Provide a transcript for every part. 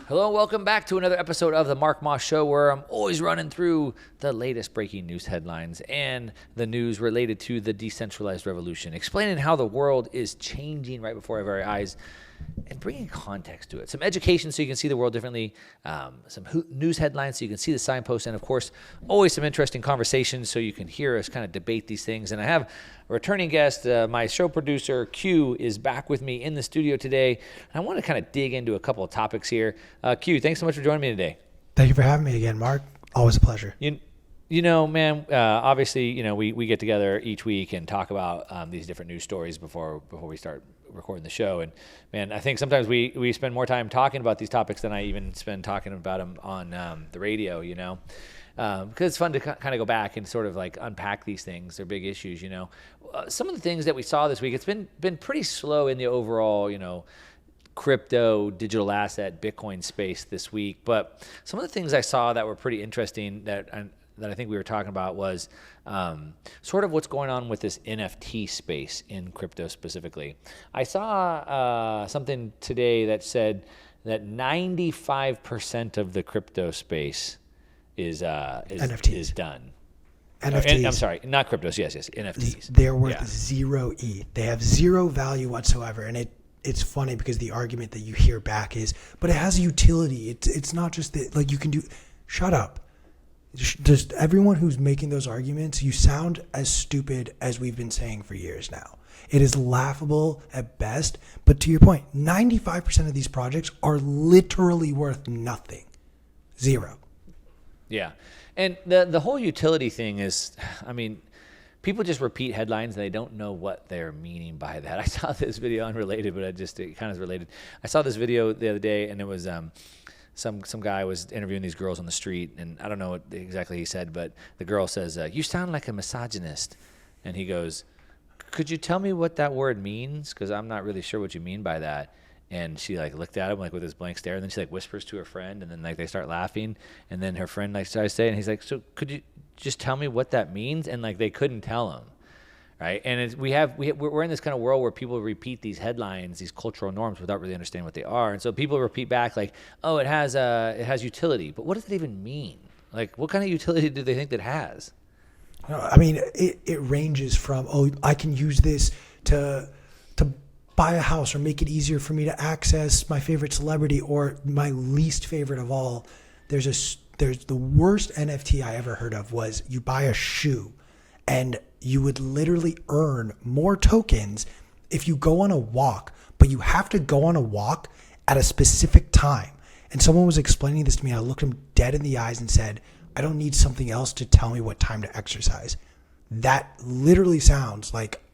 Hello and welcome back to another episode of the Mark Moss Show, where I'm always running through the latest breaking news headlines and the news related to the decentralized revolution, explaining how the world is changing right before our very eyes and bringing context to it. Some education so you can see the world differently, some news headlines so you can see the signposts, and of course, always some interesting conversations so you can hear us kind of debate these things. And I have a returning guest, my show producer, Q, is back with me in the studio today. I want to kind of dig into a couple of topics here. Q, thanks so much for joining me today. Thank you for having me again, Mark. Always a pleasure. You know, man, obviously, you know, we get together each week and talk about these different news stories before we start recording the show. And man, I think sometimes we spend more time talking about these topics than I even spend talking about them on the radio, you know, because it's fun to kind of go back and sort of like unpack these things. They're big issues, you know. Some of the things that we saw this week, it's been pretty slow in the overall, you know, crypto, digital asset, Bitcoin space this week. But some of the things I saw that were pretty interesting that I think we were talking about was sort of what's going on with this NFT space in crypto specifically. I saw something today that said that 95% of the crypto space is done. NFTs. I'm sorry, not cryptos. Yes, NFTs. They're worth zero ETH. They have zero value whatsoever, and it's funny because the argument that you hear back is, but it has a utility. It's not just that, like, you can do. Shut up. Just everyone who's making those arguments, you sound as stupid as we've been saying for years now. It is laughable at best, but to your point, 95% of these projects are literally worth nothing. Zero. Yeah. And the whole utility thing is, I mean, people just repeat headlines and they don't know what they're meaning by that. I saw this video, unrelated, but it kind of is related. I saw this video the other day, and it was some guy was interviewing these girls on the street, and I don't know what exactly he said, but the girl says, "You sound like a misogynist," and he goes, "Could you tell me what that word means? Because I'm not really sure what you mean by that." And she like looked at him like with this blank stare, and then she like whispers to her friend, and then like they start laughing, and then her friend like starts saying, and he's like, "So could you just tell me what that means?" And like they couldn't tell him. Right, and we're in this kind of world where people repeat these headlines, these cultural norms, without really understanding what they are, and so people repeat back like, "Oh, it has utility," but what does it even mean? Like, what kind of utility do they think that has? I mean, it ranges from, oh, I can use this to buy a house or make it easier for me to access my favorite celebrity, or my least favorite of all. There's the worst NFT I ever heard of was you buy a shoe, and you would literally earn more tokens if you go on a walk, but you have to go on a walk at a specific time. And someone was explaining this to me. I looked him dead in the eyes and said, I don't need something else to tell me what time to exercise. That literally sounds like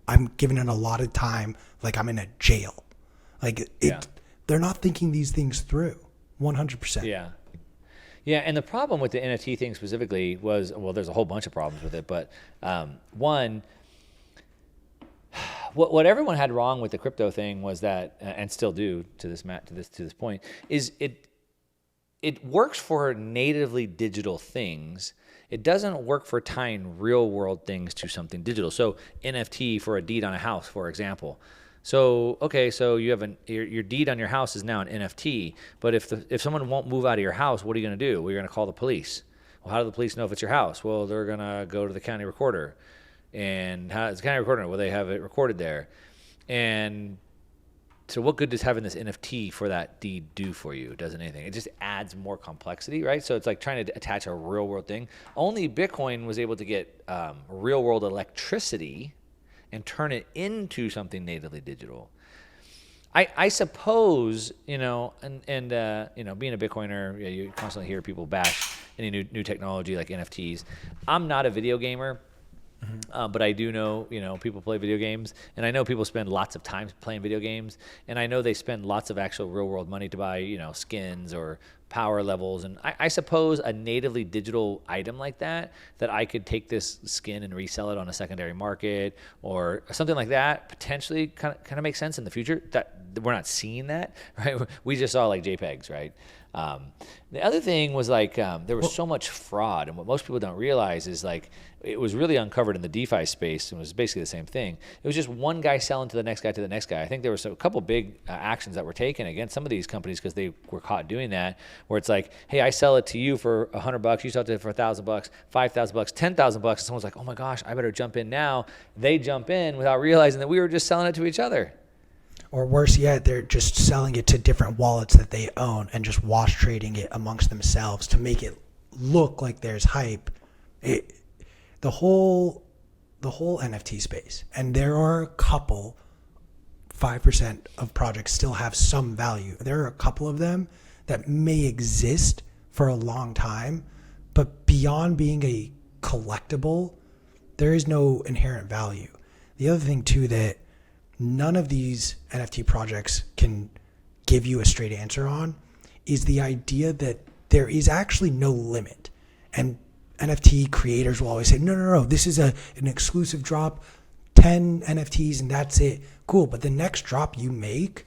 I'm given it a lot of time, like I'm in a jail. Like they're not thinking these things through 100%. Yeah. Yeah, and the problem with the NFT thing specifically was, well, there's a whole bunch of problems with it, but one, what everyone had wrong with the crypto thing was that, and still do to this point, is it works for natively digital things. It doesn't work for tying real world things to something digital. So NFT for a deed on a house, for example. So, okay, so you have your deed on your house is now an NFT, but if someone won't move out of your house, what are you going to do? Well, you're going to call the police. Well, how do the police know if it's your house? Well, they're going to go to the county recorder. And how is the county recorder? Well, they have it recorded there. And so what good does having this NFT for that deed do for you? It doesn't anything. It just adds more complexity, right? So it's like trying to attach a real-world thing. Only Bitcoin was able to get real-world electricity and turn it into something natively digital. I suppose, you know, and you know, being a Bitcoiner, you constantly hear people bash any new technology like NFTs. I'm not a video gamer, but I do know, you know, people play video games, and I know people spend lots of time playing video games, and I know they spend lots of actual real world money to buy, you know, skins or power levels. And I suppose a natively digital item like that I could take this skin and resell it on a secondary market or something like that potentially kind of makes sense in the future. That we're not seeing that, right? We just saw like JPEGs, right? The other thing was like there was so much fraud, and what most people don't realize is like it was really uncovered in the DeFi space, and it was basically the same thing. It was just one guy selling to the next guy to the next guy. I think there was a couple big actions that were taken against some of these companies because they were caught doing that, where it's like, hey, I sell it to you for $100, you sell it for $1,000, $5,000, $10,000, and someone's like, oh my gosh, I better jump in now. They jump in without realizing that we were just selling it to each other. Or worse yet, they're just selling it to different wallets that they own and just wash trading it amongst themselves to make it look like there's hype. The whole NFT space, and there are a couple, 5% of projects still have some value. There are a couple of them that may exist for a long time, but beyond being a collectible, there is no inherent value. The other thing too that none of these NFT projects can give you a straight answer on is the idea that there is actually no limit. And NFT creators will always say, no, this is an exclusive drop, 10 NFTs and that's it. Cool, but the next drop you make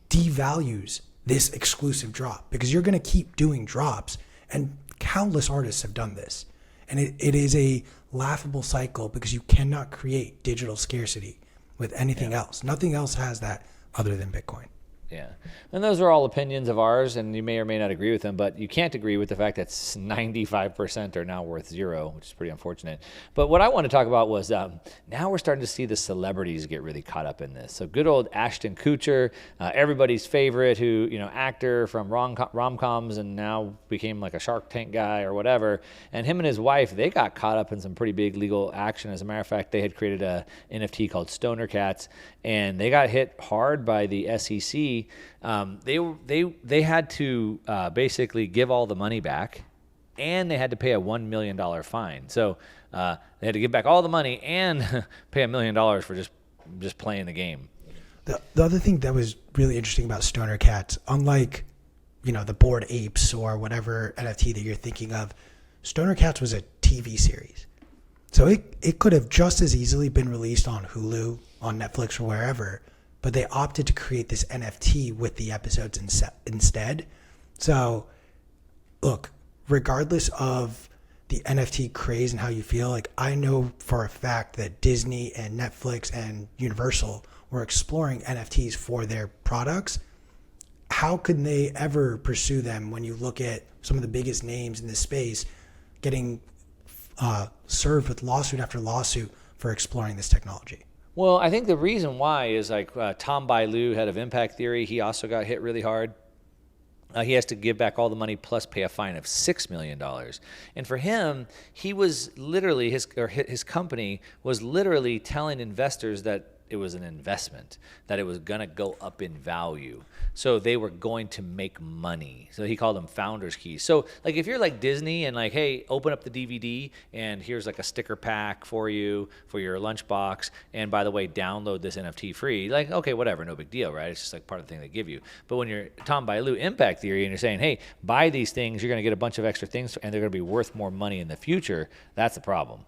devalues this exclusive drop because you're going to keep doing drops, and countless artists have done this. And it is a laughable cycle because you cannot create digital scarcity with anything else. Nothing else has that other than Bitcoin. Yeah. And those are all opinions of ours, and you may or may not agree with them, but you can't agree with the fact that 95% are now worth zero, which is pretty unfortunate. But what I want to talk about was now we're starting to see the celebrities get really caught up in this. So good old Ashton Kutcher, everybody's favorite, who, actor from rom-coms and now became like a Shark Tank guy or whatever. And him and his wife, they got caught up in some pretty big legal action. As a matter of fact, they had created a NFT called Stoner Cats, and they got hit hard by the SEC. They had to basically give all the money back, and they had to pay a $1 million fine. So they had to give back all the money and pay $1 million for just playing the game. The other thing that was really interesting about Stoner Cats, unlike the Bored Apes or whatever NFT that you're thinking of, Stoner Cats was a TV series. So it could have just as easily been released on Hulu, on Netflix, or wherever, but they opted to create this NFT with the episodes instead. So, look, regardless of the NFT craze and how you feel, like I know for a fact that Disney and Netflix and Universal were exploring NFTs for their products. How could they ever pursue them when you look at some of the biggest names in this space getting served with lawsuit after lawsuit for exploring this technology? Well, I think the reason why is like Tom Bailu, head of Impact Theory, he also got hit really hard. He has to give back all the money plus pay a fine of $6 million. And for him, he was literally, his company was literally telling investors that it was an investment, that it was going to go up in value. So they were going to make money. So he called them founder's keys. So like if you're like Disney and like, hey, open up the DVD and here's like a sticker pack for you for your lunchbox. And by the way, download this NFT free. Like, okay, whatever, no big deal, right? It's just like part of the thing they give you. But when you're Tom Bailu, Impact Theory, and you're saying, hey, buy these things, you're going to get a bunch of extra things and they're going to be worth more money in the future, that's the problem.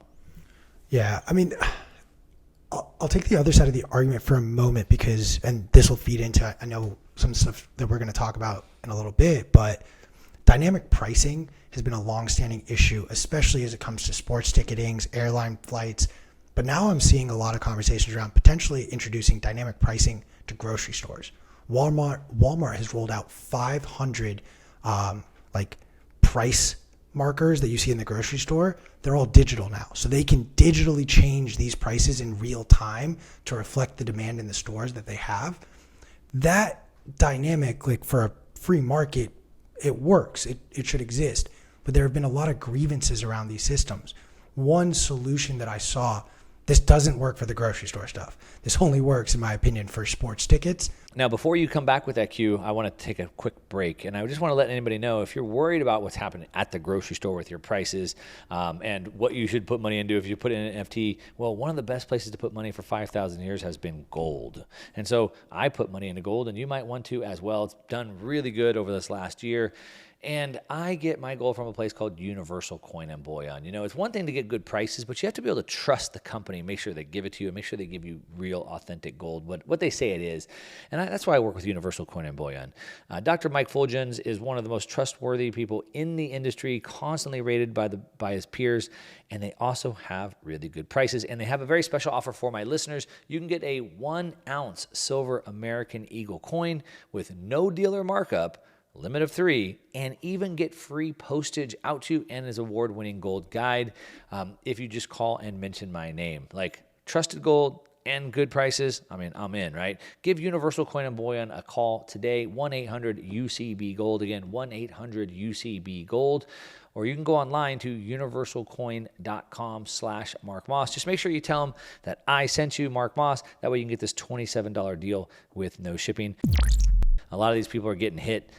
Yeah, I mean, I'll take the other side of the argument for a moment because, and this will feed into, I know some stuff that we're going to talk about in a little bit, but dynamic pricing has been a long-standing issue, especially as it comes to sports ticketings, airline flights. But now I'm seeing a lot of conversations around potentially introducing dynamic pricing to grocery stores. Walmart has rolled out 500 price markers that you see in the grocery store. They're all digital now. So they can digitally change these prices in real time to reflect the demand in the stores that they have. That dynamic, like for a free market, it works. It should exist. But there have been a lot of grievances around these systems. One solution that I saw This doesn't work for the grocery store stuff. This only works, in my opinion, for sports tickets. Now, before you come back with that, Q, I want to take a quick break. And I just want to let anybody know, if you're worried about what's happening at the grocery store with your prices and what you should put money into if you put in an NFT, well, one of the best places to put money for 5,000 years has been gold. And so I put money into gold, and you might want to as well. It's done really good over this last year. And I get my gold from a place called Universal Coin and Bullion. You know, it's one thing to get good prices, but you have to be able to trust the company, make sure they give it to you, and make sure they give you real, authentic gold, what they say it is. And that's why I work with Universal Coin and Bullion. Dr. Mike Fulgens is one of the most trustworthy people in the industry, constantly rated by his peers, and they also have really good prices. And they have a very special offer for my listeners. You can get a 1 ounce silver American Eagle coin with no dealer markup, limit of 3, and even get free postage out to you and his award-winning gold guide if you just call and mention my name. Like, trusted gold and good prices, I mean, I'm in, right? Give Universal Coin and Bullion a call today, 1-800-UCB-GOLD. Again, 1-800-UCB-GOLD. Or you can go online to universalcoin.com/Mark Moss. Just make sure you tell them that I sent you, Mark Moss. That way you can get this $27 deal with no shipping. A lot of these people are getting hit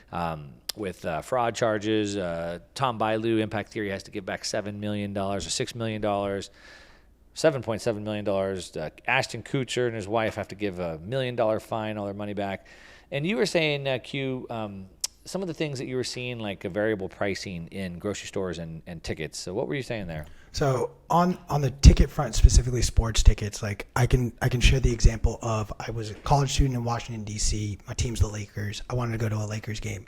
with fraud charges. Tom Bailu, Impact Theory, has to give back $7 million or $6 million, $7.7 million. Ashton Kutcher and his wife have to give $1 million fine, all their money back. And you were saying, Q, some of the things that you were seeing, like a variable pricing in grocery stores and tickets. So what were you saying there? So on the ticket front, specifically sports tickets, like I can share the example of, I was a college student in Washington, D.C. My team's the Lakers. I wanted to go to a Lakers game.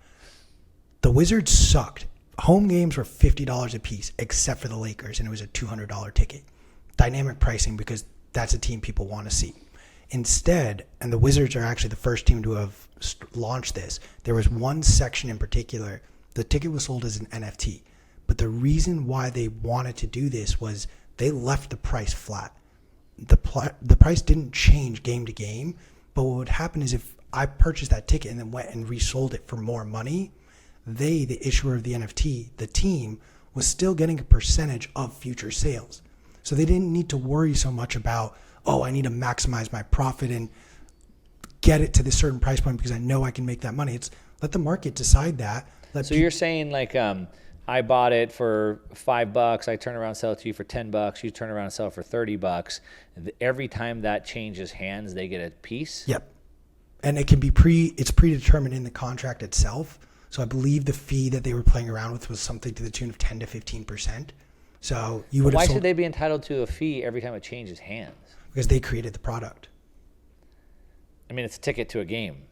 The Wizards sucked. Home games were $50 a piece, except for the Lakers, and it was a $200 ticket. Dynamic pricing, because that's a team people want to see. Instead, and the Wizards are actually the first team to have launched this, there was one section in particular, the ticket was sold as an NFT. But the reason why they wanted to do this was they left the price flat. The price didn't change game to game, but what would happen is if I purchased that ticket and then went and resold it for more money, they, the issuer of the NFT, the team, was still getting a percentage of future sales. So they didn't need to worry so much about, oh, I need to maximize my profit and get it to this certain price point because I know I can make that money. It's let the market decide that. So you're saying, like, I bought it for $5. I turn around and sell it to you for $10. You turn around and sell it for $30. Every time that changes hands, they get a piece. Yep, and it can be it's predetermined in the contract itself. So I believe the fee that they were playing around with was something to the tune of 10 to 15%. So you would. Why should they be entitled to a fee every time it changes hands? Because they created the product. I mean, it's a ticket to a game.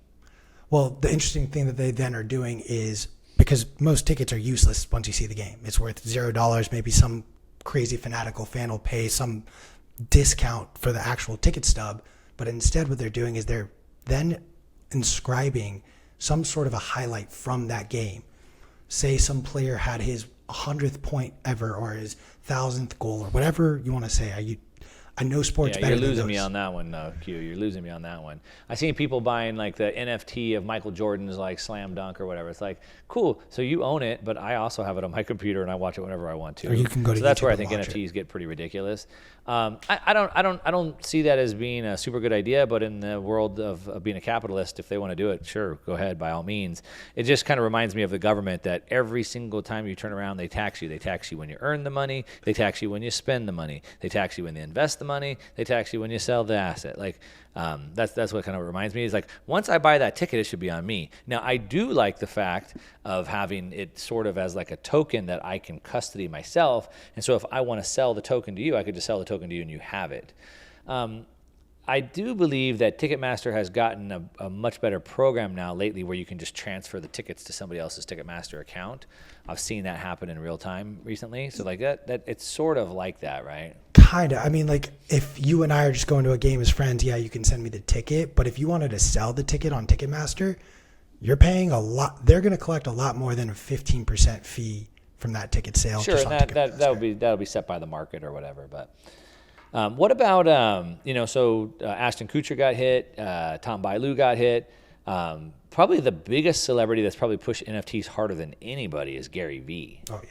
Well, the interesting thing that they then are doing is, because most tickets are useless once you see the game. It's worth $0. Maybe some crazy fanatical fan will pay some discount for the actual ticket stub. But instead what they're doing is they're then inscribing some sort of a highlight from that game. Say some player had his 100th point ever or his 1,000th goal or whatever you want to say. I know sports better than those. You're losing me on that one, Q. You're losing me on that one. I seen people buying like the NFT of Michael Jordan's like slam dunk or whatever. It's like, cool. So you own it, but I also have it on my computer and I watch it whenever I want to. Or you can go to so that's YouTube where I and think watch NFTs it. get pretty ridiculous. I don't see that as being a super good idea, but in the world of being a capitalist, if they want to do it, sure, go ahead, by all means. It just kind of reminds me of the government that every single time you turn around, they tax you. They tax you when you earn the money. They tax you when you spend the money. They tax you when they invest the money. They tax you when you sell the asset. Like that's what kind of reminds me. Is like, once I buy that ticket, it should be on me. Now, I do like the fact of having it sort of as like a token that I can custody myself. And so if I want to sell the token to you, I could just sell the token to you and you have it. I do believe that Ticketmaster has gotten a much better program now lately where you can just transfer the tickets to somebody else's Ticketmaster account. I've seen that happen in real time recently. So like that it's sort of like that, right? Kind of. I mean, like if you and I are just going to a game as friends, yeah, you can send me the ticket. But if you wanted to sell the ticket on Ticketmaster, you're paying a lot. They're going to collect a lot more than a 15% fee from that ticket sale. Sure, and that'll be set by the market or whatever. But what about Ashton Kutcher got hit, Tom Bailu got hit. Probably the biggest celebrity that's probably pushed NFTs harder than anybody is Gary Vee. Oh yeah,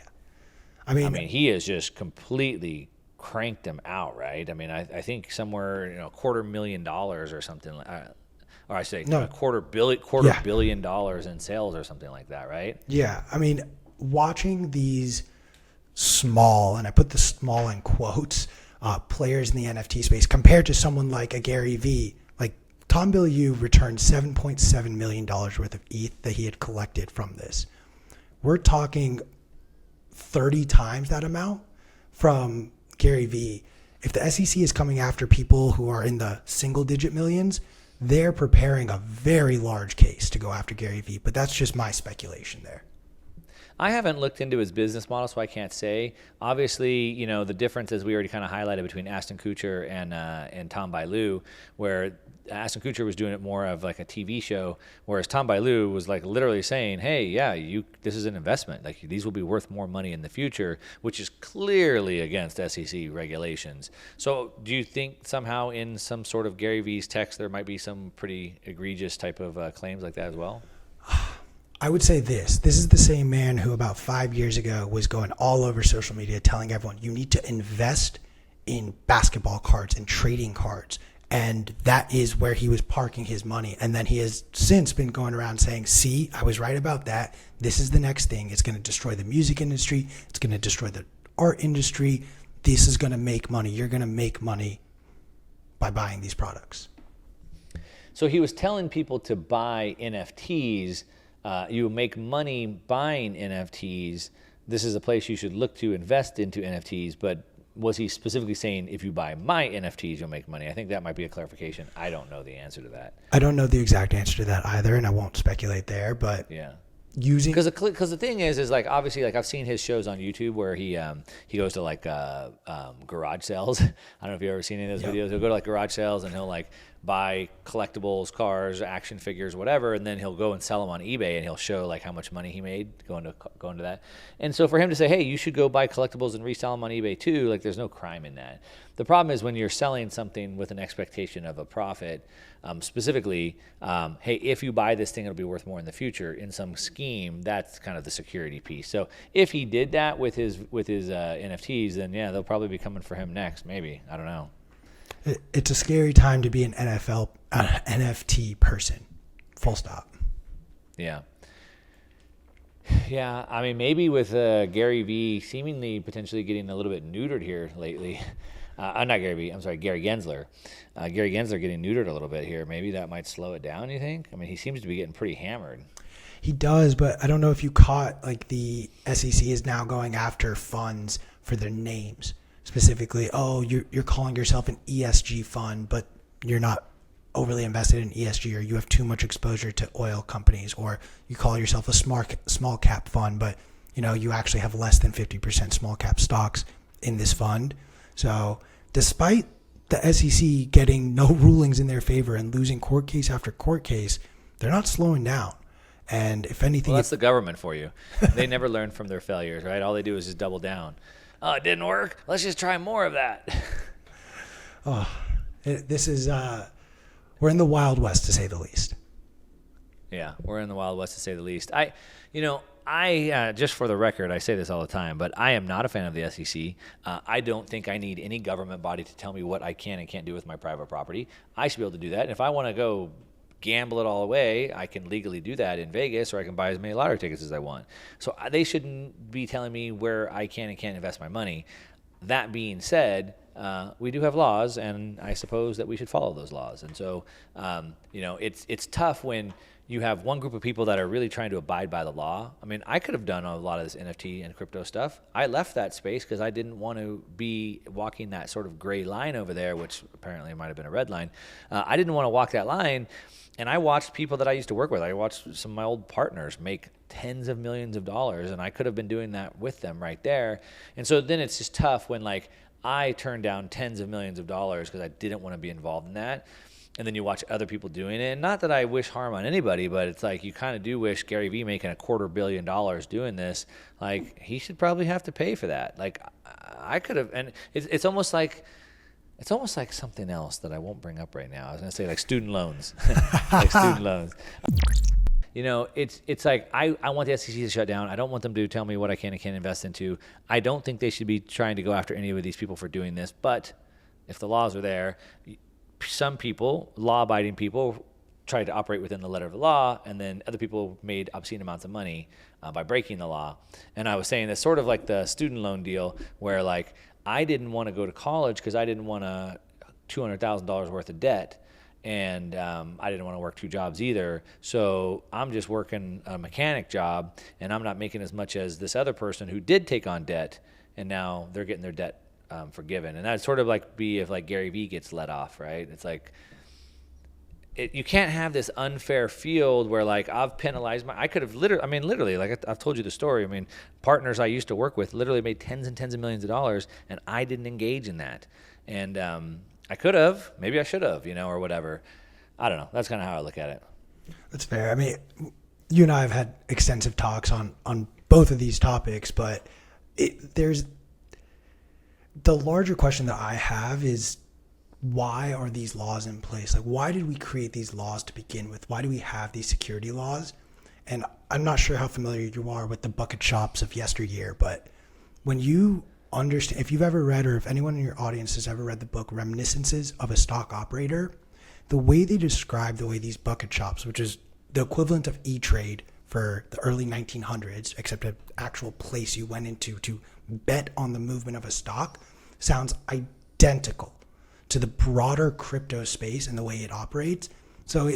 I mean he is just completely cranked them out, right? I mean, I think somewhere, $250,000 or something, or I say No. quarter Yeah. billion dollars in sales or something like that, right? Yeah, I mean, watching these small, and I put the small in quotes, players in the NFT space compared to someone like a Gary Vee, like Tom Bilyeu returned $7.7 million worth of ETH that he had collected from this. We're talking 30 times that amount from Gary Vee. If the SEC is coming after people who are in the single digit millions, they're preparing a very large case to go after Gary Vee. But that's just my speculation there. I haven't looked into his business model, so I can't say. Obviously, the difference, as we already kind of highlighted, between Ashton Kutcher and Tom Bilyeu, where Ashton Kutcher was doing it more of like a TV show, whereas Tom Bilyeu was like literally saying, "Hey, yeah, this is an investment. Like these will be worth more money in the future," which is clearly against SEC regulations. So, do you think somehow in some sort of Gary Vee's text there might be some pretty egregious type of claims like that as well? I would say this is the same man who about 5 years ago was going all over social media telling everyone you need to invest in basketball cards and trading cards. And that is where he was parking his money. And then he has since been going around saying, see, I was right about that. This is the next thing. It's going to destroy the music industry. It's going to destroy the art industry. This is going to make money. You're going to make money by buying these products. So he was telling people to buy NFTs. You make money buying NFTs. This is a place you should look to invest into NFTs. But was he specifically saying if you buy my NFTs, you'll make money? I think that might be a clarification. I don't know the answer to that. I don't know the exact answer to that either, and I won't speculate there. But yeah. Using because the thing is like obviously like I've seen his shows on YouTube where he goes to like garage sales. I don't know if you've ever seen any of those videos. He'll go to like garage sales and he'll like buy collectibles, cars, action figures, whatever, and then he'll go and sell them on eBay and he'll show like how much money he made going to that. And so for him to say, hey, you should go buy collectibles and resell them on eBay too, like there's no crime in that. The problem is when you're selling something with an expectation of a profit, specifically, hey, if you buy this thing, it'll be worth more in the future. In some scheme, that's kind of the security piece. So if he did that with his NFTs, then yeah, they'll probably be coming for him next. Maybe, I don't know. It's a scary time to be an NFT person. Full stop. Yeah. Yeah, I mean, maybe with Gary Vee seemingly potentially getting a little bit neutered here lately. Not Gary Vee, I'm sorry, Gary Gensler. Gary Gensler getting neutered a little bit here. Maybe that might slow it down, you think? I mean, he seems to be getting pretty hammered. He does, but I don't know if you caught, like the SEC is now going after funds for their names. Specifically, you're calling yourself an ESG fund, but you're not overly invested in ESG, or you have too much exposure to oil companies, or you call yourself a small cap fund, but you actually have less than 50% small cap stocks in this fund. So despite the SEC getting no rulings in their favor and losing court case after court case, they're not slowing down. And if anything, that's the government for you. They never learn from their failures, right? All they do is just double down. Oh, it didn't work. Let's just try more of that. This is we're in the Wild West, to say the least. Yeah, we're in the Wild West, to say the least. I just for the record, I say this all the time, but I am not a fan of the SEC. I don't think I need any government body to tell me what I can and can't do with my private property. I should be able to do that. And if I want to go gamble it all away, I can legally do that in Vegas, or I can buy as many lottery tickets as I want. So they shouldn't be telling me where I can and can't invest my money. That being said, we do have laws, and I suppose that we should follow those laws. And so, it's tough when you have one group of people that are really trying to abide by the law. I mean, I could have done a lot of this NFT and crypto stuff. I left that space because I didn't want to be walking that sort of gray line over there, which apparently might have been a red line. I didn't want to walk that line. And I watched people that I used to work with. I watched some of my old partners make tens of millions of dollars, and I could have been doing that with them right there. And so then it's just tough when like I turned down tens of millions of dollars because I didn't want to be involved in that. And then you watch other people doing it. And not that I wish harm on anybody, but it's like you kind of do wish Gary Vee making $250 million doing this. Like he should probably have to pay for that. Like I could have, and it's almost like something else that I won't bring up right now. I was going to say like student loans, like student loans. it's like I want the SEC to shut down. I don't want them to tell me what I can and can't invest into. I don't think they should be trying to go after any of these people for doing this. But if the laws are there, some people, law-abiding people, tried to operate within the letter of the law, and then other people made obscene amounts of money by breaking the law. And I was saying that's sort of like the student loan deal, where like I didn't want to go to college because I didn't want $200,000 worth of debt, and I didn't want to work 2 jobs either. So I'm just working a mechanic job, and I'm not making as much as this other person who did take on debt, and now they're getting their debt forgiven. And that'd sort of like be if like Gary Vee gets let off, right? It's like you can't have this unfair field where like I've penalized I could have literally, like I've told you the story. I mean, partners I used to work with literally made tens and tens of millions of dollars, and I didn't engage in that. And I could have, maybe I should have, or whatever. I don't know. That's kind of how I look at it. That's fair. I mean, you and I have had extensive talks on both of these topics, but there's the larger question that I have is, why are these laws in place? Like, why did we create these laws to begin with? Why do we have these security laws? And I'm not sure how familiar you are with the bucket shops of yesteryear, but when you understand, if you've ever read, or if anyone in your audience has ever read the book Reminiscences of a Stock Operator, the way they describe the way these bucket shops, which is the equivalent of E-Trade for the early 1900s, except an actual place you went into to bet on the movement of a stock, sounds identical to the broader crypto space and the way it operates. So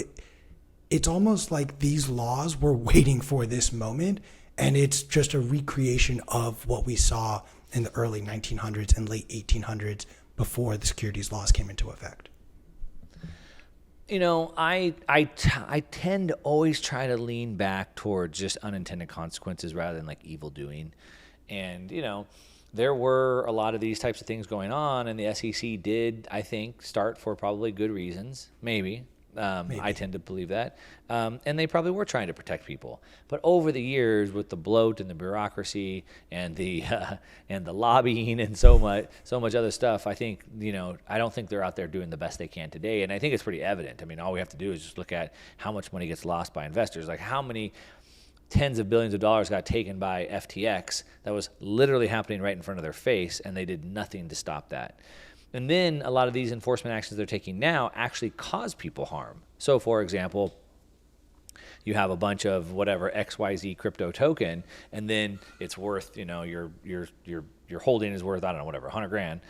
it's almost like these laws were waiting for this moment, and it's just a recreation of what we saw in the early 1900s and late 1800s before the securities laws came into effect. I tend to always try to lean back towards just unintended consequences rather than like evil doing. And, there were a lot of these types of things going on, and the SEC did, I think, start for probably good reasons. Maybe. I tend to believe that. And they probably were trying to protect people. But over the years, with the bloat and the bureaucracy and the lobbying and so much other stuff, I think, I don't think they're out there doing the best they can today. And I think it's pretty evident. I mean, all we have to do is just look at how much money gets lost by investors. Like how many tens of billions of dollars got taken by FTX that was literally happening right in front of their face, and they did nothing to stop that. And then a lot of these enforcement actions they're taking now actually cause people harm. So, for example, you have a bunch of whatever XYZ crypto token, and then it's worth, your holding is worth, I don't know, whatever, $100,000.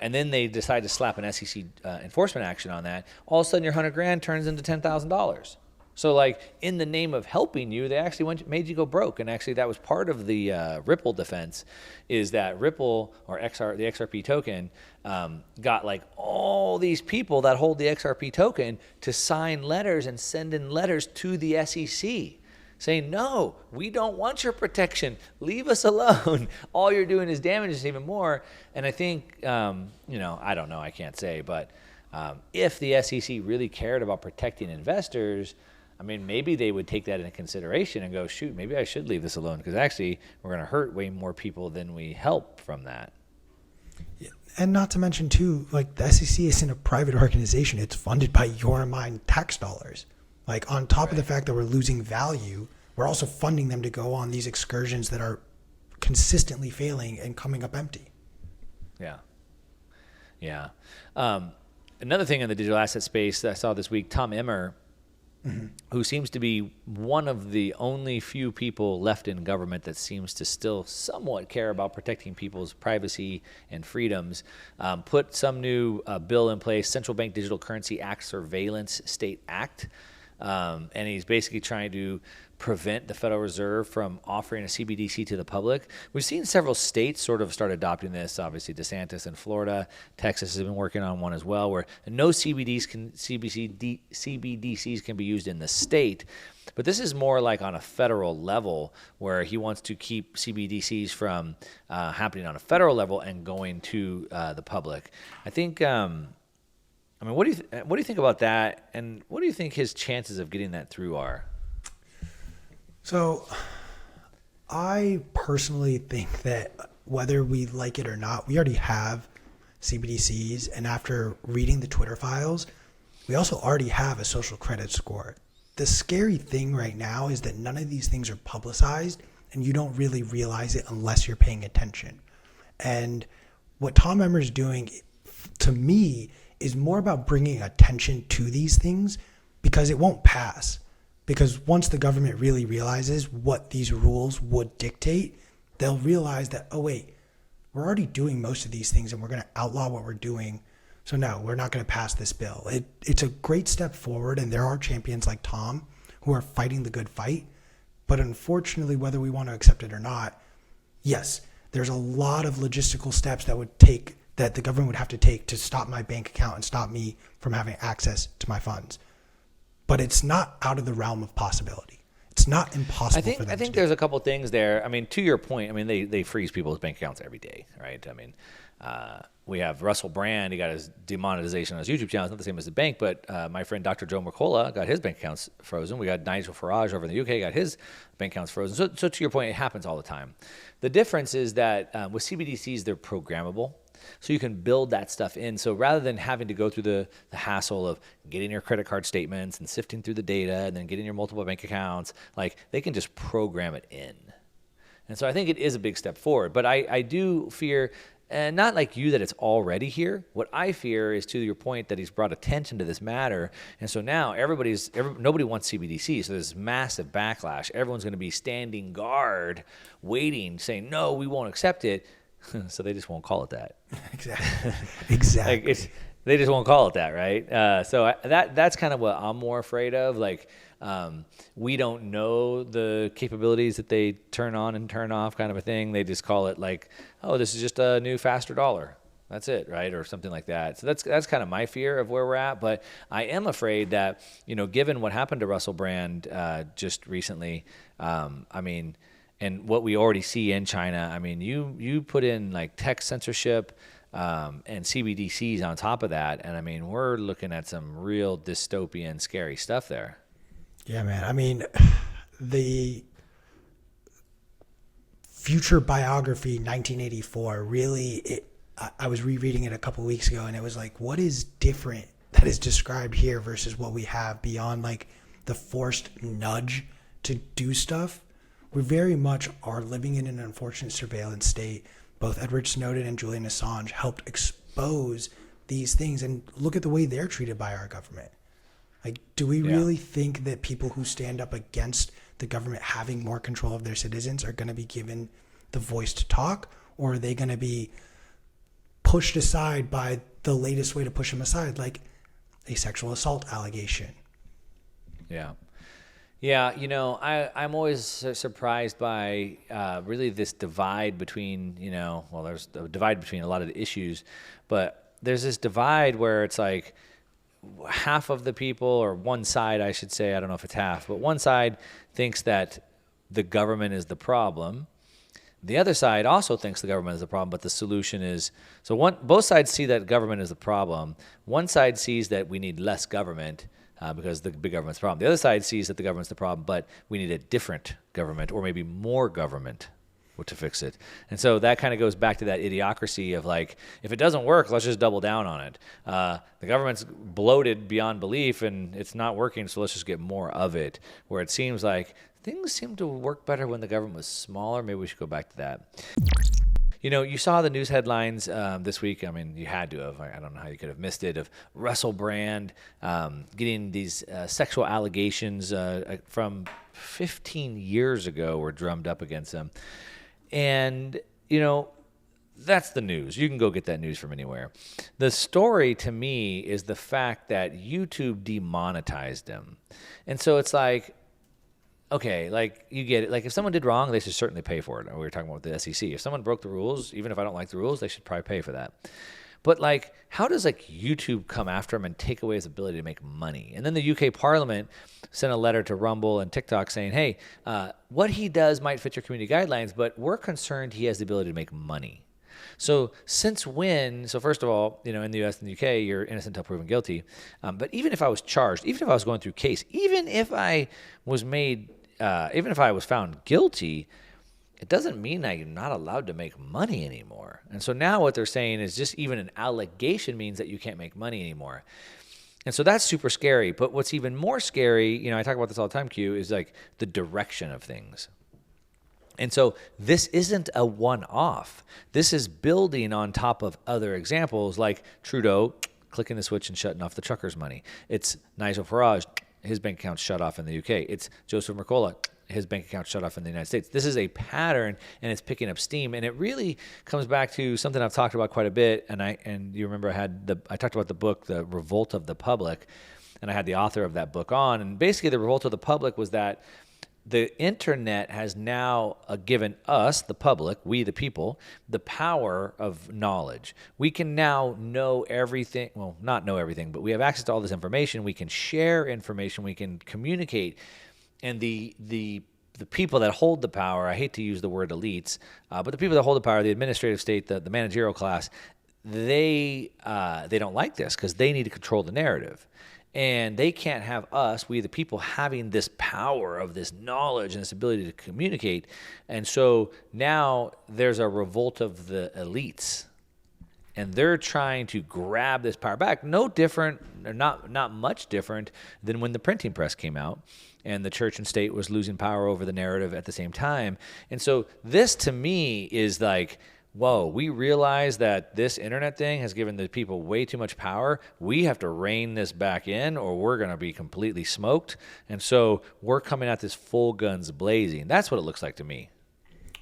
And then they decide to slap an SEC enforcement action on that. All of a sudden, your $100,000 turns into $10,000. So, like, in the name of helping you, they actually made you go broke. And actually, that was part of the Ripple defense, is that Ripple, or the XRP token, got, like, all these people that hold the XRP token to sign letters and send in letters to the SEC saying, no, we don't want your protection. Leave us alone. All you're doing is damaging us even more. And I think, I don't know, I can't say, but if the SEC really cared about protecting investors, I mean, maybe they would take that into consideration and go, shoot, maybe I should leave this alone, because actually we're going to hurt way more people than we help from that. Yeah. And not to mention, too, like the SEC isn't a private organization. It's funded by your and mine tax dollars. Like, on top of the fact that we're losing value, we're also funding them to go on these excursions that are consistently failing and coming up empty. Yeah. Yeah. Another thing in the digital asset space that I saw this week, Tom Emmer, who seems to be one of the only few people left in government that seems to still somewhat care about protecting people's privacy and freedoms, put some new bill in place, Central Bank Digital Currency Act Surveillance State Act. And he's basically trying to prevent the Federal Reserve from offering a CBDC to the public. We've seen several states sort of start adopting this. Obviously, DeSantis in Florida. Texas has been working on one as well, where no CBDCs can be used in the state. But this is more like on a federal level, where he wants to keep CBDCs from happening on a federal level and going to the public. I think. What do you think about that, and what do you think his chances of getting that through are? So, I personally think that whether we like it or not, we already have CBDCs, and after reading the Twitter files, we also already have a social credit score. the scary thing right now is that none of these things are publicized, and you don't really realize it unless you're paying attention. And what Tom Emmer is doing, to me, is more about bringing attention to these things, because it won't pass. Because once the government really realizes what these rules would dictate, they'll realize that, oh wait, we're already doing most of these things and we're going to outlaw what we're doing. So no, we're not going to pass this bill. It's a great step forward, and there are champions like Tom who are fighting the good fight. But unfortunately, whether we want to accept it or not, yes, there's a lot of logistical steps that the government would have to take to stop my bank account and stop me from having access to my funds. But it's not out of the realm of possibility. It's not impossible for them to do. I think there's a couple things there. I mean, to your point, I mean, they freeze people's bank accounts every day, right? I mean, we have Russell Brand. He got his demonetization on his YouTube channel. It's not the same as the bank, but my friend Dr. Joe Mercola got his bank accounts frozen. We got Nigel Farage over in the UK got his bank accounts frozen. So to your point, it happens all the time. The difference is that with CBDCs, they're programmable. So you can build that stuff in. So rather than having to go through the hassle of getting your credit card statements and sifting through the data and then getting your multiple bank accounts, like they can just program it in. And so I think it is a big step forward. But I do fear, and not like you that it's already here. What I fear is, to your point, that he's brought attention to this matter. And so now nobody wants CBDC. So there's massive backlash. Everyone's going to be standing guard, waiting, saying, no, we won't accept it. So they just won't call it that. Exactly. Like they just won't call it that, right? So that's kind of what I'm more afraid of. Like, we don't know the capabilities that they turn on and turn off, kind of a thing. They just call it like, oh, this is just a new faster dollar. That's it, right? Or something like that. So that's kind of my fear of where we're at. But I am afraid that, given what happened to Russell Brand just recently, I mean, and what we already see in China, I mean, you put in like tech censorship and CBDCs on top of that, and I mean, we're looking at some real dystopian, scary stuff there. Yeah, man. I mean, the Future Biography 1984 really, I was rereading it a couple weeks ago, and it was like, what is different that is described here versus what we have beyond like the forced nudge to do stuff? We very much are living in an unfortunate surveillance state. Both Edward Snowden and Julian Assange helped expose these things, and look at the way they're treated by our government. Like, do we really think that people who stand up against the government having more control of their citizens are going to be given the voice to talk, or are they going to be pushed aside by the latest way to push them aside, like a sexual assault allegation? Yeah. Yeah, I'm always surprised by really this divide between, there's a divide between a lot of the issues, but there's this divide where it's like half of the people, or one side, I should say, I don't know if it's half, but one side thinks that the government is the problem. The other side also thinks the government is the problem, but the solution is, both sides see that government is the problem. One side sees that we need less government, because the big government's the problem. The other side sees that the government's the problem, but we need a different government, or maybe more government to fix it. And so that kind of goes back to that idiocracy of like, if it doesn't work, let's just double down on it. The government's bloated beyond belief and it's not working, so let's just get more of it. Where it seems like things seem to work better when the government was smaller. Maybe we should go back to that. You saw the news headlines this week. I mean, you had to have. I don't know how you could have missed it, of Russell Brand getting these sexual allegations from 15 years ago were drummed up against him. And, that's the news. You can go get that news from anywhere. The story to me is the fact that YouTube demonetized him. And so it's like, okay, like you get it. Like if someone did wrong, they should certainly pay for it. We were talking about the SEC. If someone broke the rules, even if I don't like the rules, they should probably pay for that. But like, how does like YouTube come after him and take away his ability to make money? And then the UK Parliament sent a letter to Rumble and TikTok saying, hey, what he does might fit your community guidelines, but we're concerned he has the ability to make money. So since when, so first of all, in the US and the UK, you're innocent until proven guilty. But even if I was charged, even if I was going through case, even if I was found guilty, it doesn't mean I'm not allowed to make money anymore. And so now what they're saying is just even an allegation means that you can't make money anymore. And so that's super scary. But what's even more scary, you know, I talk about this all the time, Q, is like the direction of things. And so this isn't a one-off. This is building on top of other examples like Trudeau clicking the switch and shutting off the truckers' money. It's Nigel Farage, his bank account shut off in the UK. It's Joseph Mercola, his bank account shut off in the United States. This is a pattern, and it's picking up steam. And it really comes back to something I've talked about quite a bit. And you remember I talked about the book, The Revolt of the Public, and I had the author of that book on. And basically, the revolt of the public was that the internet has now given us, the public, we the people, the power of knowledge. We can now know everything. Well, not know everything, but we have access to all this information. We can share information. We can communicate. And the people that hold the power, I hate to use the word elites, but the people that hold the power, the administrative state, the managerial class, they don't like this because they need to control the narrative. And they can't have us, we the people, having this power of this knowledge and this ability to communicate. And so now there's a revolt of the elites. And they're trying to grab this power back. No different, or not much different than when the printing press came out and the church and state was losing power over the narrative at the same time. And so this, to me, is like, whoa, we realize that this internet thing has given the people way too much power. We have to rein this back in or we're going to be completely smoked. And so we're coming at this full guns blazing. That's what it looks like to me.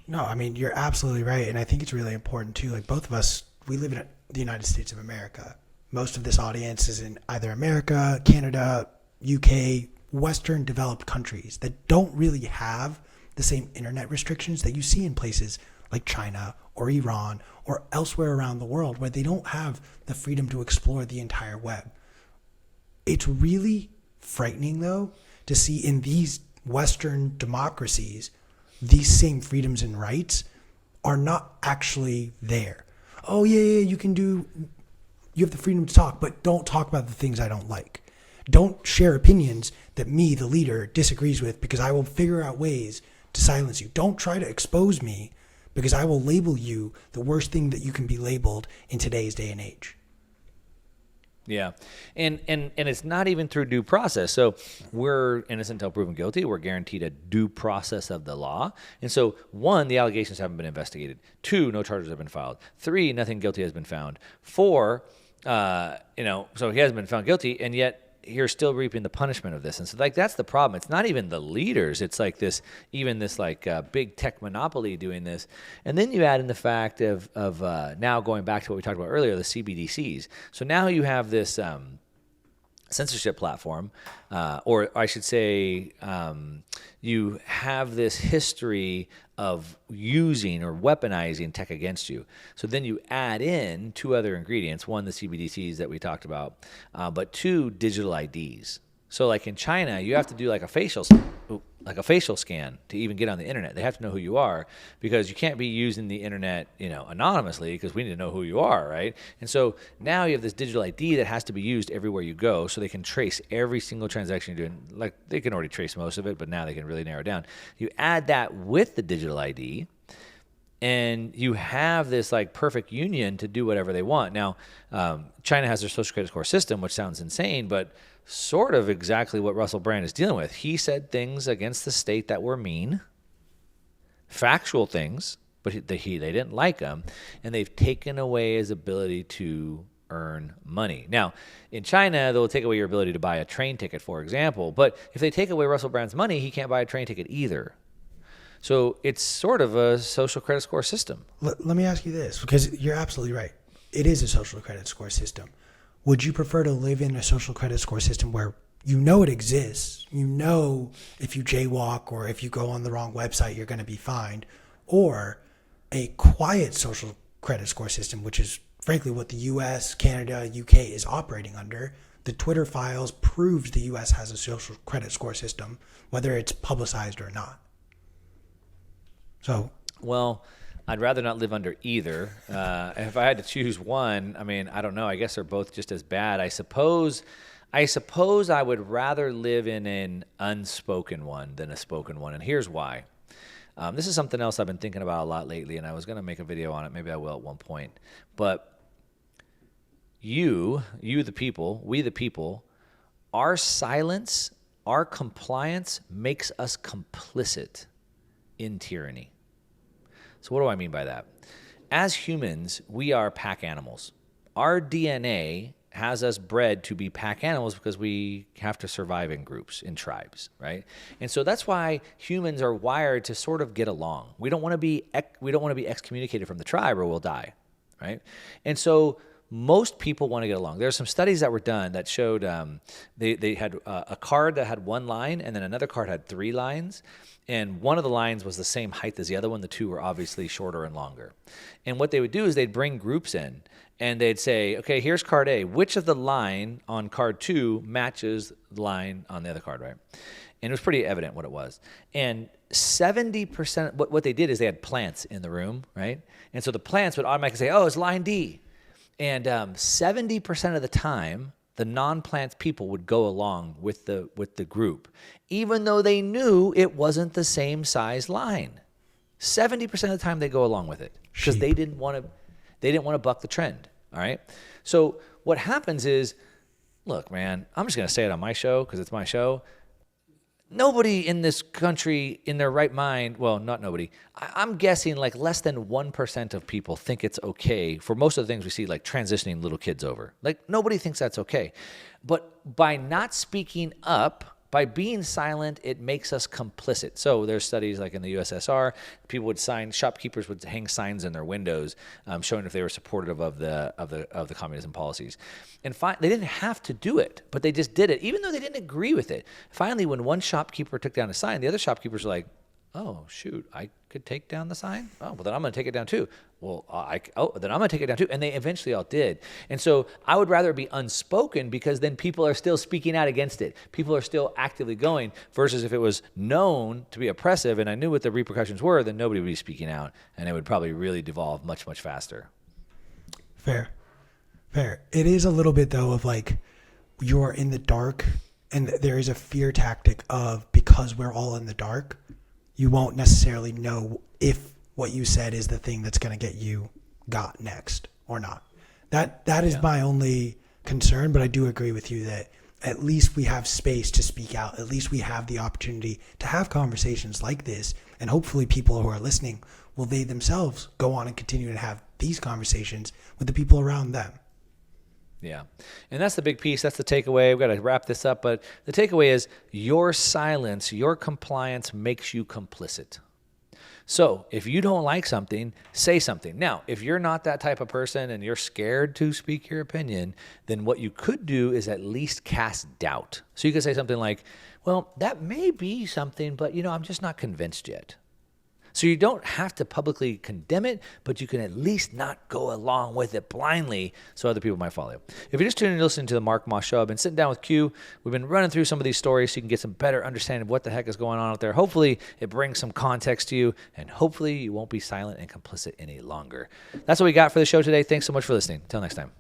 No, I mean, you're absolutely right. And I think it's really important too. Like both of us, we live in the United States of America. Most of this audience is in either America, Canada, UK, Western developed countries that don't really have the same internet restrictions that you see in places like China or Iran or elsewhere around the world where they don't have the freedom to explore the entire web. It's really frightening, though, to see in these Western democracies, these same freedoms and rights are not actually there. Oh, yeah, you have the freedom to talk, but don't talk about the things I don't like. Don't share opinions that me, the leader, disagrees with because I will figure out ways to silence you. Don't try to expose me because I will label you the worst thing that you can be labeled in today's day and age. Yeah. And it's not even through due process. So we're innocent until proven guilty. We're guaranteed a due process of the law. And so 1, the allegations haven't been investigated. 2, no charges have been filed. 3, nothing guilty has been found. 4, so he hasn't been found guilty, and yet you're still reaping the punishment of this. And so like that's the problem. It's not even the leaders. It's like this big tech monopoly doing this. And then you add in the fact of now going back to what we talked about earlier, the CBDCs. So now you have this censorship platform, or I should say you have this history of using or weaponizing tech against you. So then you add in 2 other ingredients. 1, the CBDCs that we talked about, but 2, digital IDs. So like in China, you have to do like a facial scan to even get on the internet. They have to know who you are because you can't be using the internet, anonymously because we need to know who you are, right? And so now you have this digital ID that has to be used everywhere you go so they can trace every single transaction you're doing. Like they can already trace most of it, but now they can really narrow it down. You add that with the digital ID and you have this like perfect union to do whatever they want. Now, China has their social credit score system, which sounds insane, but sort of exactly what Russell Brand is dealing with. He said things against the state that were mean, factual things, but they didn't like them, and they've taken away his ability to earn money. Now, in China, they'll take away your ability to buy a train ticket, for example, but if they take away Russell Brand's money, he can't buy a train ticket either. So it's sort of a social credit score system. Let me ask you this, because you're absolutely right. It is a social credit score system. Would you prefer to live in a social credit score system where it exists, if you jaywalk or if you go on the wrong website, you're going to be fined, or a quiet social credit score system, which is frankly what the US, Canada, UK is operating under? The Twitter files proves the US has a social credit score system, whether it's publicized or not. So, well, I'd rather not live under either. If I had to choose one, I mean, I don't know. I guess they're both just as bad. I suppose I would rather live in an unspoken one than a spoken one, and here's why. This is something else I've been thinking about a lot lately, and I was going to make a video on it. Maybe I will at one point. But you the people, we the people, our silence, our compliance makes us complicit in tyranny. So what do I mean by that? As humans, we are pack animals. Our DNA has us bred to be pack animals because we have to survive in groups, in tribes, right? And so that's why humans are wired to sort of get along. We don't want to be excommunicated from the tribe or we'll die, right? And so most people want to get along. There are some studies that were done that showed they had a card that had one line and then another card had 3 lines. And one of the lines was the same height as the other one. The 2 were obviously shorter and longer. And what they would do is they'd bring groups in and they'd say, okay, here's card A. Which of the line on card 2 matches the line on the other card, right? And it was pretty evident what it was. And 70%, what they did is they had plants in the room, right? And so the plants would automatically say, oh, it's line D. And 70% of the time, the non-plants people would go along with the group, even though they knew it wasn't the same size line. 70% of the time they go along with it because they didn't want to buck the trend. All right. So what happens is, look, man, I'm just going to say it on my show because it's my show. Nobody in this country in their right mind, well, not nobody, I'm guessing like less than 1% of people think it's okay for most of the things we see, like transitioning little kids over. Like nobody thinks that's okay. But by not speaking up, by being silent, it makes us complicit. So there's studies like in the USSR, shopkeepers would hang signs in their windows showing if they were supportive of the communism policies. And they didn't have to do it, but they just did it, even though they didn't agree with it. Finally, when one shopkeeper took down a sign, the other shopkeepers were like, oh, shoot, I could take down the sign? Oh, well, then I'm going to take it down too. Well, then I'm going to take it down too. And they eventually all did. And so I would rather be unspoken because then people are still speaking out against it. People are still actively going versus if it was known to be oppressive and I knew what the repercussions were, then nobody would be speaking out and it would probably really devolve much, much faster. Fair. It is a little bit, though, of like you're in the dark and there is a fear tactic of because we're all in the dark, you won't necessarily know if what you said is the thing that's going to get you got next or not. That is my only concern, but I do agree with you that at least we have space to speak out. At least we have the opportunity to have conversations like this, and hopefully people who are listening will they themselves go on and continue to have these conversations with the people around them. Yeah. And that's the big piece. That's the takeaway. We've got to wrap this up. But the takeaway is your silence, your compliance makes you complicit. So if you don't like something, say something. Now, if you're not that type of person and you're scared to speak your opinion, then what you could do is at least cast doubt. So you could say something like, well, that may be something, but I'm just not convinced yet. So you don't have to publicly condemn it, but you can at least not go along with it blindly so other people might follow you. If you're just tuning in to listen to the Mark Moss Show, I've been sitting down with Q. We've been running through some of these stories so you can get some better understanding of what the heck is going on out there. Hopefully it brings some context to you, and hopefully you won't be silent and complicit any longer. That's what we got for the show today. Thanks so much for listening. Until next time.